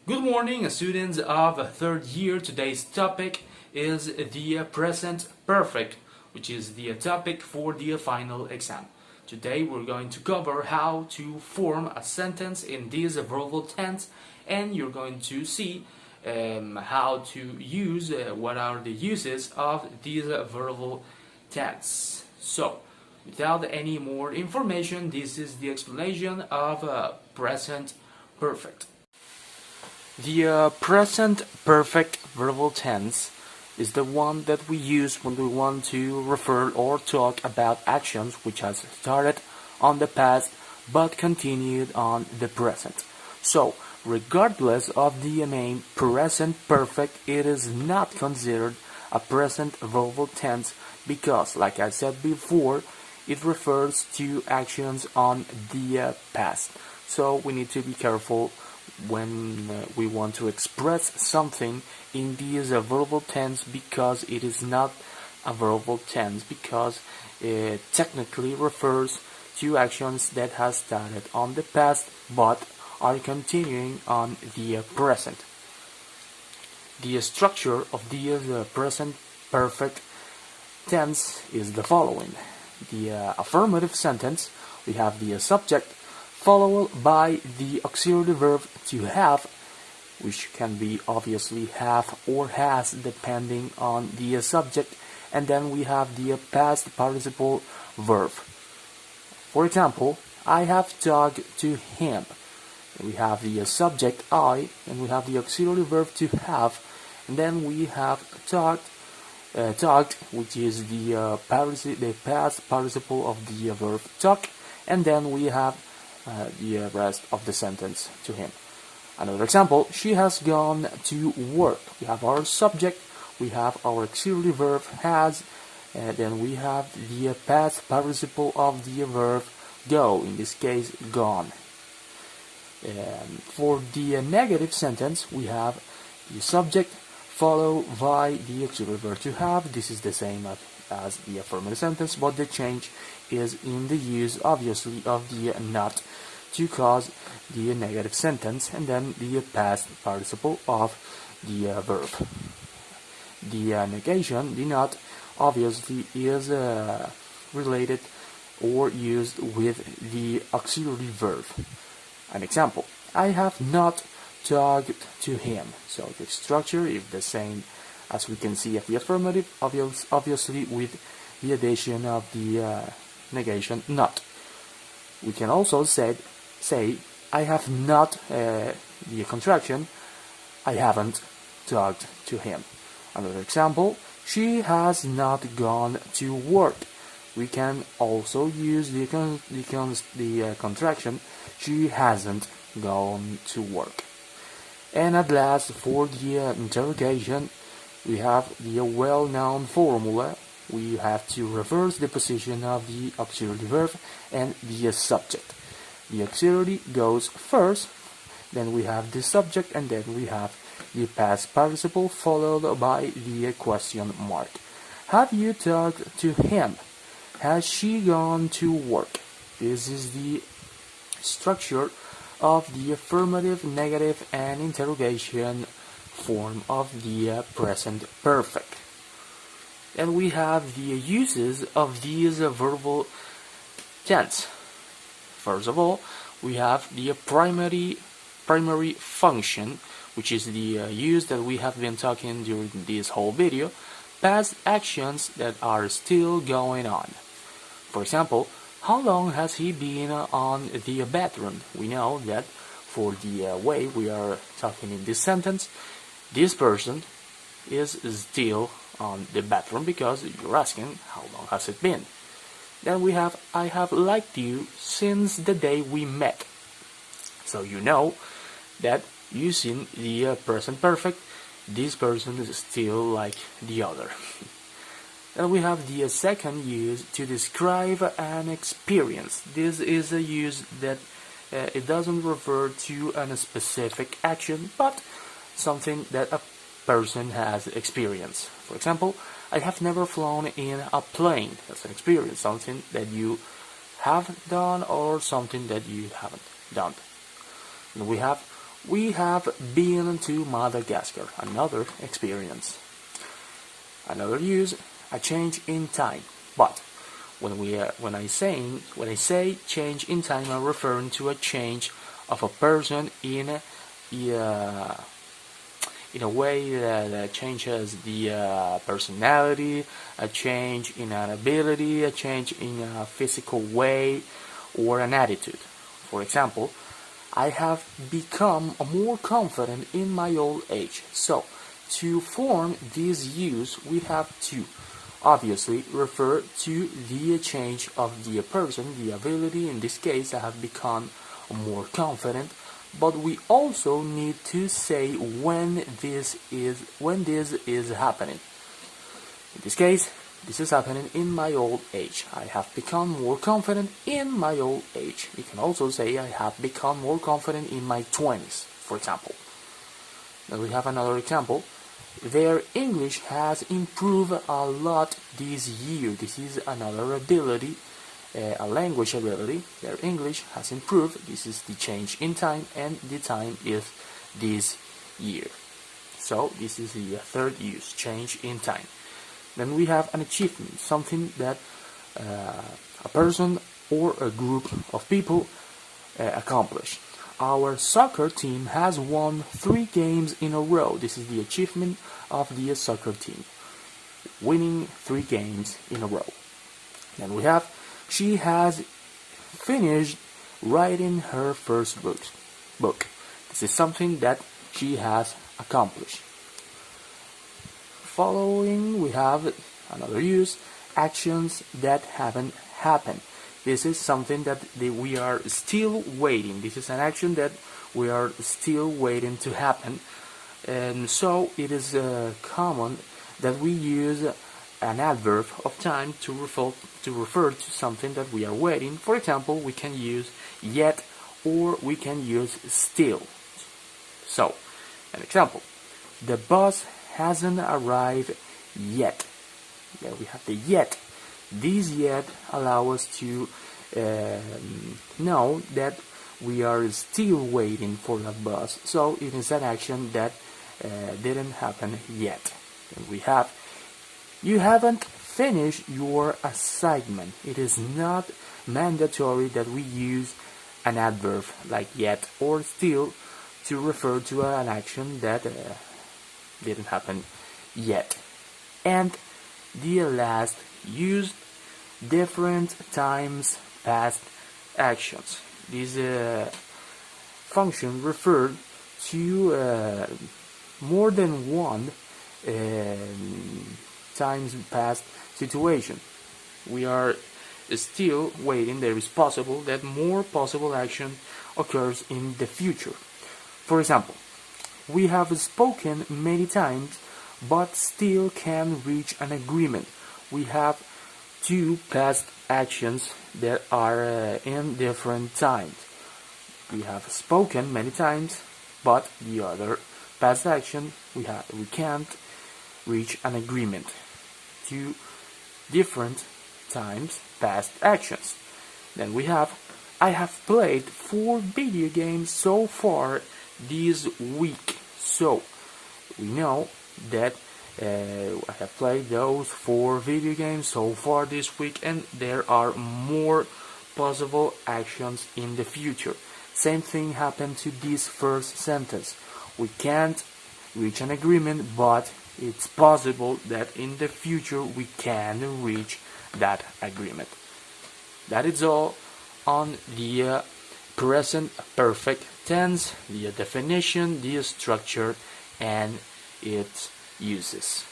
Good morning, students of third year. Today's topic is the present perfect, which is the topic for the final exam. Today we're going to cover how to form a sentence in this verbal tense, and you're going to see how to use what are the uses of this verbal tense. So, without any more information, this is the explanation of present perfect. The present perfect verbal tense is the one that we use when we want to refer or talk about actions which has started on the past but continued on the present. So, regardless of the name present perfect, it is not considered a present verbal tense because, like I said before, it refers to actions on the past. So we need to be careful when we want to express something in this verbal tense because it is not a verbal tense because it technically refers to actions that have started on the past but are continuing on the present. The structure of the present perfect tense is the following. The affirmative sentence, we have the subject followed by the auxiliary verb to have, which can be obviously have or has depending on the subject, and then we have the past participle verb. For example, I have talked to him. We have the subject I, and we have the auxiliary verb to have, and then we have talked, which is the past participle of the verb talk, and then we have the rest of the sentence to him. Another example, she has gone to work. We have our subject, we have our auxiliary verb has, then we have the past participle of the verb go, in this case gone. For the negative sentence, we have the subject followed by the auxiliary verb to have. This is the same as the affirmative sentence, but the change is in the use, obviously, of the not to cause the negative sentence, and then the past participle of the verb. The negation, the not, obviously is related or used with the auxiliary verb. An example, I have not talked to him. So the structure is the same as we can see of the affirmative, obviously with the addition of the negation not. We can also say I have not, the contraction, I haven't talked to him. Another example, she has not gone to work. We can also use the contraction, she hasn't gone to work. And at last, for the interrogation, we have the well-known formula. We have to reverse the position of the auxiliary verb and the subject. The auxiliary goes first, then we have the subject, and then we have the past participle followed by the question mark. Have you talked to him? Has she gone to work? This is the structure of the affirmative, negative, and interrogation form of the present perfect. And we have the uses of these verbal tense. First of all, we have the primary function, which is the use that we have been talking during this whole video, past actions that are still going on. For example, how long has he been on the bathroom? We know that for the way we are talking in this sentence, this person is still on the bathroom because you're asking how long has it been. Then we have I have liked you since the day we met. So you know that using the present perfect, this person is still like the other. Then we have the second use to describe an experience. This is a use that it doesn't refer to a specific action, but something that a person has experienced. For example, I have never flown in a plane. That's an experience, something that you have done or something that you haven't done. And we have We have been to Madagascar, another experience. Another use, a change in time. But when I say change in time, I'm referring to a change of a person in a way that changes the personality, a change in an ability, a change in a physical way, or an attitude. For example, I have become more confident in my old age. So, to form this use, we have to obviously refer to the change of the person, the ability. In this case, I have become more confident. But we also need to say when this is happening. In this case, this is happening in my old age. I have become more confident in my old age. You can also say I have become more confident in my 20s, for example. Then we have another example. Their English has improved a lot this year. This is another ability, a language ability. Their English has improved. This is the change in time, and the time is this year. So this is the third use, change in time. Then we have an achievement, something that a person or a group of people accomplish. Our soccer team has won 3 games in a row. This is the achievement of the soccer team, winning 3 games in a row. Then we have, she has finished writing her first book. This is something that she has accomplished. Following, we have another use, actions that haven't happened. This is something that we are still waiting. This is an action that we are still waiting to happen. And so it is common that we use an adverb of time to refer to something that we are waiting. For example, we can use yet or we can use still. So, an example. The bus hasn't arrived yet. There we have the yet. This yet allows us to know that we are still waiting for the bus. So it is an action that didn't happen yet. And we have, you haven't finished your assignment. It is not mandatory that we use an adverb like yet or still to refer to an action that didn't happen yet. And the last, used different times past actions. This function referred to more than one times past situation. We are still waiting. There is possible that more possible action occurs in the future. For example, we have spoken many times but still can reach an agreement. We have 2 past actions that are in different times. We have spoken many times, but the other past action we can't reach an agreement. 2 different times past actions. Then we have, I have played 4 video games so far this week. So we know that I have played those 4 video games so far this week, and there are more possible actions in the future. Same thing happened to this first sentence. We can't reach an agreement, but it's possible that in the future we can reach that agreement. That is all on the present perfect tense, the definition, the structure, and its uses.